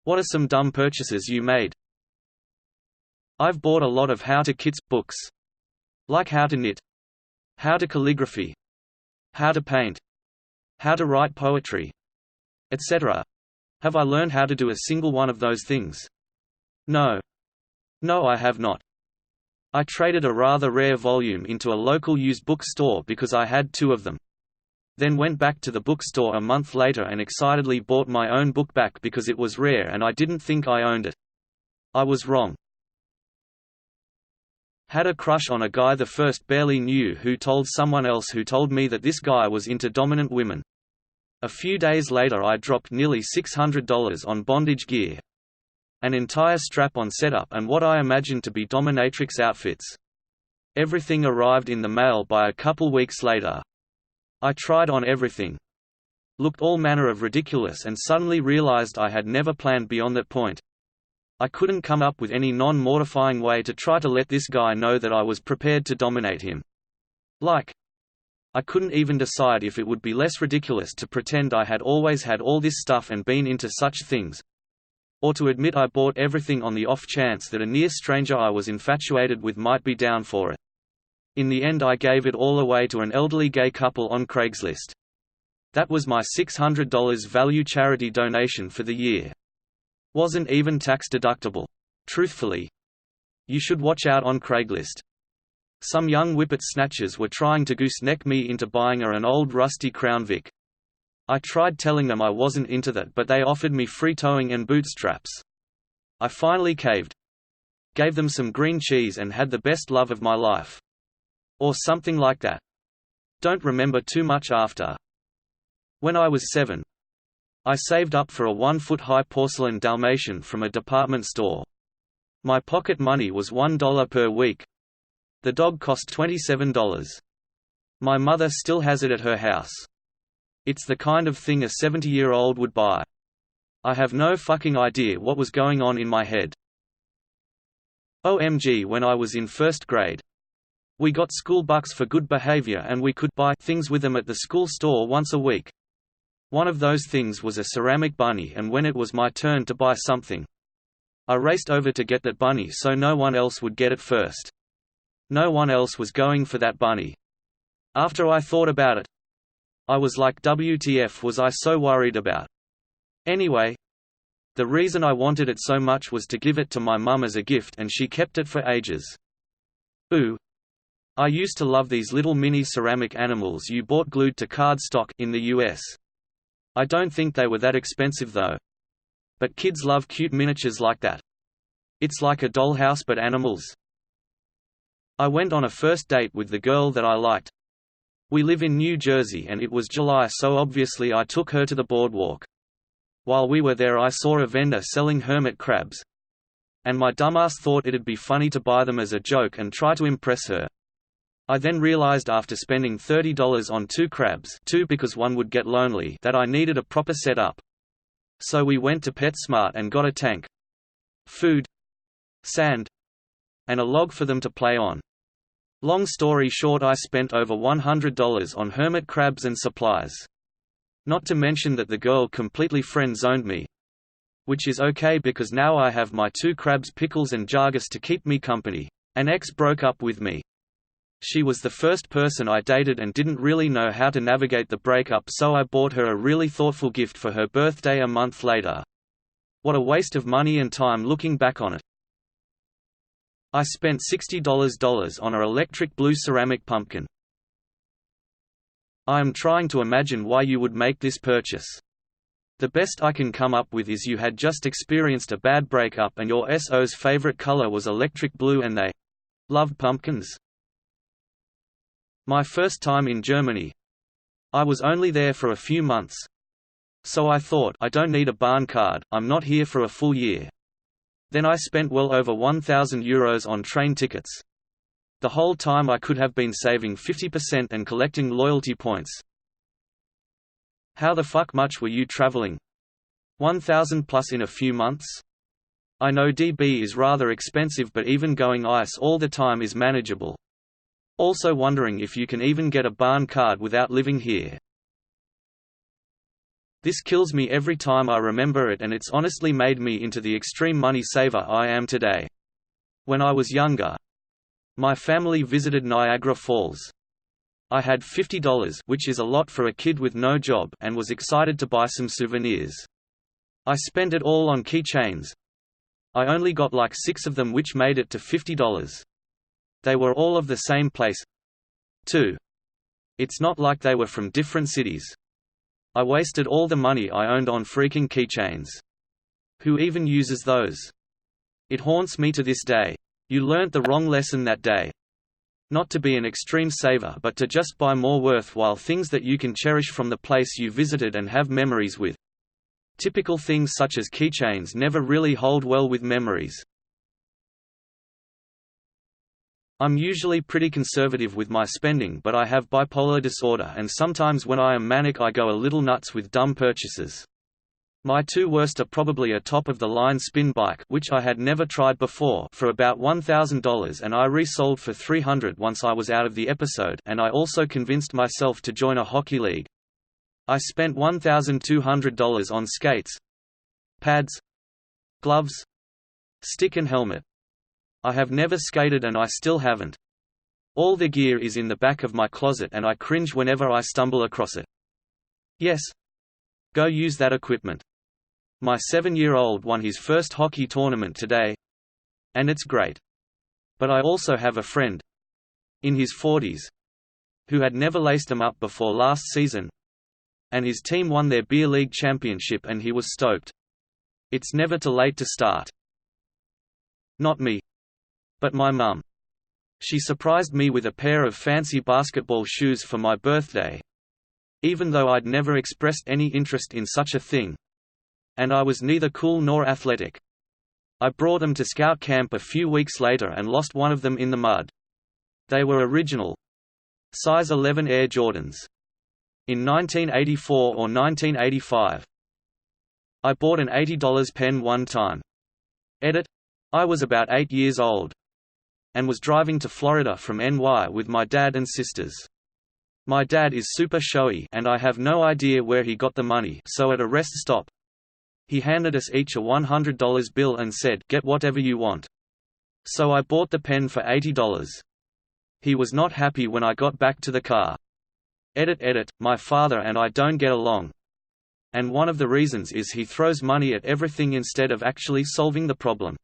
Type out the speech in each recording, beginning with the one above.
What are some dumb purchases you made? I've bought a lot of how-to-kits books. Like how to knit, how to calligraphy, how to paint, how to write poetry, etc. Have I learned how to do a single one of those things? No. No, I have not. I traded a rather rare volume into a local used bookstore because I had 2 of them. Then went back to the bookstore a month later and excitedly bought my own book back because it was rare and I didn't think I owned it. I was wrong. Had a crush on a guy the first barely knew who told someone else who told me that this guy was into dominant women. A few days later I dropped nearly $600 on bondage gear. An entire strap-on setup and what I imagined to be dominatrix outfits. Everything arrived in the mail by a couple weeks later. I tried on everything. Looked all manner of ridiculous and suddenly realized I had never planned beyond that point. I couldn't come up with any non-mortifying way to try to let this guy know that I was prepared to dominate him. I couldn't even decide if it would be less ridiculous to pretend I had always had all this stuff and been into such things, or to admit I bought everything on the off chance that a near stranger I was infatuated with might be down for it. In the end I gave it all away to an elderly gay couple on Craigslist. That was my $600 value charity donation for the year. Wasn't even tax deductible. Truthfully. You should watch out on Craigslist. Some young whippet snatchers were trying to gooseneck me into buying an old rusty Crown Vic. I tried telling them I wasn't into that, but they offered me free towing and bootstraps. I finally caved. Gave them some green cheese and had the best love of my life. Or something like that. Don't remember too much after. When I was 7, I saved up for a 1-foot-high porcelain Dalmatian from a department store. My pocket money was $1 per week. The dog cost $27. My mother still has it at her house. It's the kind of thing a 70-year-old would buy. I have no fucking idea what was going on in my head. OMG, when I was in 1st grade. We got school bucks for good behavior and we could buy things with them at the school store once a week. One of those things was a ceramic bunny, and when it was my turn to buy something, I raced over to get that bunny so no one else would get it first. No one else was going for that bunny. After I thought about it, I was like, WTF was I so worried about? Anyway, the reason I wanted it so much was to give it to my mum as a gift, and she kept it for ages. Ooh. I used to love these little mini ceramic animals you bought glued to cardstock in the US. I don't think they were that expensive though. But kids love cute miniatures like that. It's like a dollhouse but animals. I went on a first date with the girl that I liked. We live in New Jersey and it was July, so obviously I took her to the boardwalk. While we were there I saw a vendor selling hermit crabs. And my dumbass thought it'd be funny to buy them as a joke and try to impress her. I then realized after spending $30 on 2 crabs, 2 because one would get lonely, that I needed a proper setup. So we went to PetSmart and got a tank, food, sand, and a log for them to play on. Long story short, I spent over $100 on hermit crabs and supplies. Not to mention that the girl completely friend-zoned me. Which is okay because now I have my 2 crabs, pickles and jargus to keep me company. An ex broke up with me. She was the first person I dated and didn't really know how to navigate the breakup, so I bought her a really thoughtful gift for her birthday a month later. What a waste of money and time looking back on it. I spent $60 on her electric blue ceramic pumpkin. I am trying to imagine why you would make this purchase. The best I can come up with is you had just experienced a bad breakup and your SO's favorite color was electric blue and they loved pumpkins. My first time in Germany. I was only there for a few months. So I thought, I don't need a barn card, I'm not here for a full year. Then I spent well over €1,000 on train tickets. The whole time I could have been saving 50% and collecting loyalty points. How the fuck much were you traveling? 1,000 plus in a few months? I know DB is rather expensive, but even going ice all the time is manageable. Also wondering if you can even get a barn card without living here. This kills me every time I remember it, and it's honestly made me into the extreme money saver I am today. When I was younger, my family visited Niagara Falls. I had $50, which is a lot for a kid with no job, and was excited to buy some souvenirs. I spent it all on keychains. I only got like 6 of them, which made it to $50. They were all of the same place, too. It's not like they were from different cities. I wasted all the money I owned on freaking keychains. Who even uses those? It haunts me to this day. You learnt the wrong lesson that day. Not to be an extreme saver, but to just buy more worthwhile things that you can cherish from the place you visited and have memories with. Typical things such as keychains never really hold well with memories. I'm usually pretty conservative with my spending, but I have bipolar disorder, and sometimes when I am manic I go a little nuts with dumb purchases. My 2 worst are probably a top-of-the-line spin bike, which I had never tried before, for about $1,000, and I resold for $300 once I was out of the episode, and I also convinced myself to join a hockey league. I spent $1,200 on skates, pads, gloves, stick and helmet. I have never skated and I still haven't. All the gear is in the back of my closet and I cringe whenever I stumble across it. Yes. Go use that equipment. My 7-year-old won his first hockey tournament today. And it's great. But I also have a friend, in his 40s, who had never laced them up before last season. And his team won their beer league championship and he was stoked. It's never too late to start. Not me. But my mum. She surprised me with a pair of fancy basketball shoes for my birthday, even though I'd never expressed any interest in such a thing. And I was neither cool nor athletic. I brought them to scout camp a few weeks later and lost one of them in the mud. They were original, size 11 Air Jordans. In 1984 or 1985. I bought an $80 pen one time. Edit. I was about 8 years old. And was driving to Florida from NY with my dad and sisters. My dad is super showy and I have no idea where he got the money, so at a rest stop, he handed us each a $100 bill and said, "Get whatever you want." So I bought the pen for $80. He was not happy when I got back to the car. Edit, my father and I don't get along. And one of the reasons is he throws money at everything instead of actually solving the problem.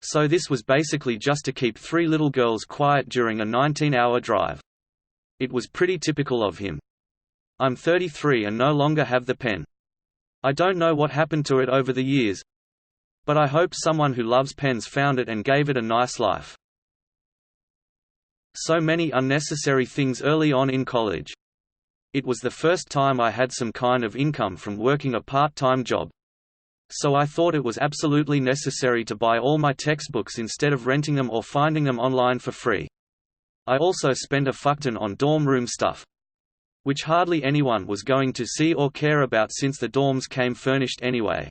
So this was basically just to keep 3 little girls quiet during a 19-hour drive. It was pretty typical of him. I'm 33 and no longer have the pen. I don't know what happened to it over the years. But I hope someone who loves pens found it and gave it a nice life. So many unnecessary things early on in college. It was the first time I had some kind of income from working a part-time job. So I thought it was absolutely necessary to buy all my textbooks instead of renting them or finding them online for free. I also spent a fuckton on dorm room stuff, which hardly anyone was going to see or care about since the dorms came furnished anyway.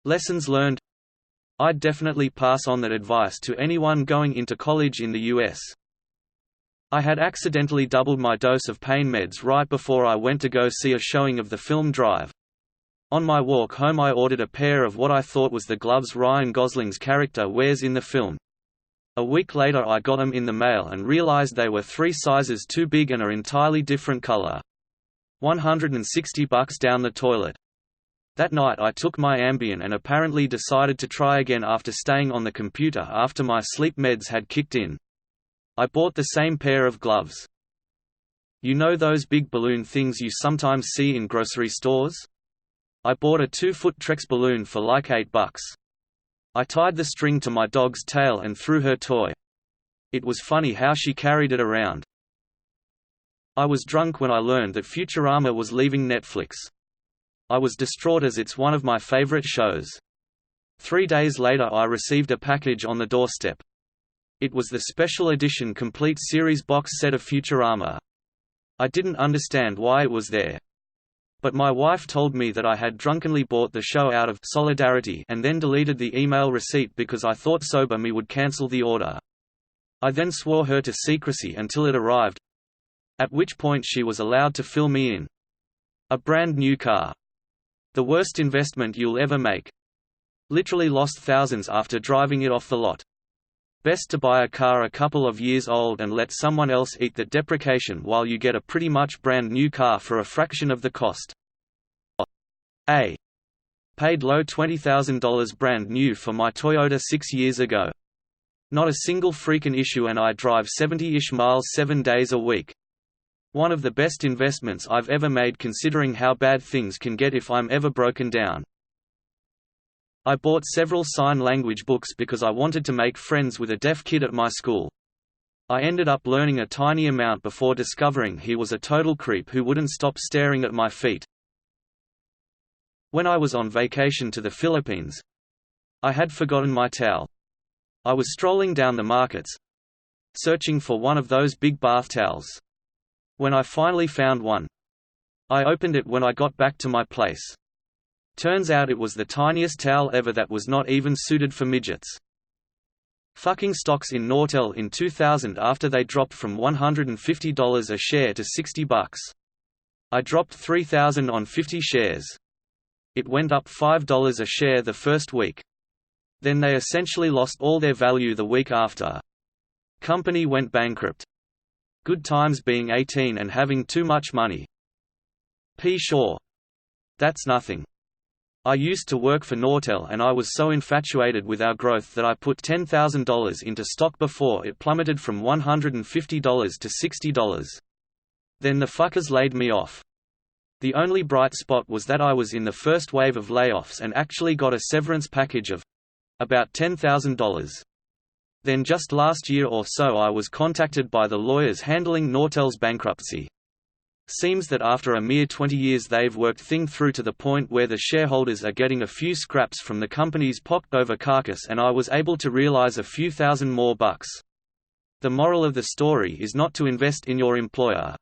Lessons learned. I'd definitely pass on that advice to anyone going into college in the US. I had accidentally doubled my dose of pain meds right before I went to go see a showing of the film Drive. On my walk home I ordered a pair of what I thought was the gloves Ryan Gosling's character wears in the film. A week later I got them in the mail and realized they were 3 sizes too big and an entirely different color. $160 down the toilet. That night I took my Ambien and apparently decided to try again after staying on the computer after my sleep meds had kicked in. I bought the same pair of gloves. You know those big balloon things you sometimes see in grocery stores? I bought a 2-foot Trex balloon for like $8. I tied the string to my dog's tail and threw her toy. It was funny how she carried it around. I was drunk when I learned that Futurama was leaving Netflix. I was distraught as it's one of my favorite shows. 3 days later I received a package on the doorstep. It was the special edition complete series box set of Futurama. I didn't understand why it was there. But my wife told me that I had drunkenly bought the show out of solidarity and then deleted the email receipt because I thought sober me would cancel the order. I then swore her to secrecy until it arrived, at which point she was allowed to fill me in. A brand new car. The worst investment you'll ever make. Literally lost thousands after driving it off the lot. Best to buy a car a couple of years old and let someone else eat the depreciation while you get a pretty much brand new car for a fraction of the cost. A. Paid low $20,000 brand new for my Toyota 6 years ago. Not a single freaking issue and I drive 70-ish miles 7 days a week. One of the best investments I've ever made considering how bad things can get if I'm ever broken down. I bought several sign language books because I wanted to make friends with a deaf kid at my school. I ended up learning a tiny amount before discovering he was a total creep who wouldn't stop staring at my feet. When I was on vacation to the Philippines, I had forgotten my towel. I was strolling down the markets, searching for one of those big bath towels. When I finally found one, I opened it when I got back to my place. Turns out it was the tiniest towel ever that was not even suited for midgets. Fucking stocks in Nortel in 2000 after they dropped from $150 a share to $60. I dropped 3,000 on 50 shares. It went up $5 a share the first week. Then they essentially lost all their value the week after. Company went bankrupt. Good times being 18 and having too much money. Sure. That's nothing. I used to work for Nortel and I was so infatuated with our growth that I put $10,000 into stock before it plummeted from $150 to $60. Then the fuckers laid me off. The only bright spot was that I was in the first wave of layoffs and actually got a severance package of about $10,000. Then just last year or so I was contacted by the lawyers handling Nortel's bankruptcy. Seems that after a mere 20 years they've worked things through to the point where the shareholders are getting a few scraps from the company's pocked-over carcass and I was able to realize a few thousand more bucks. The moral of the story is not to invest in your employer.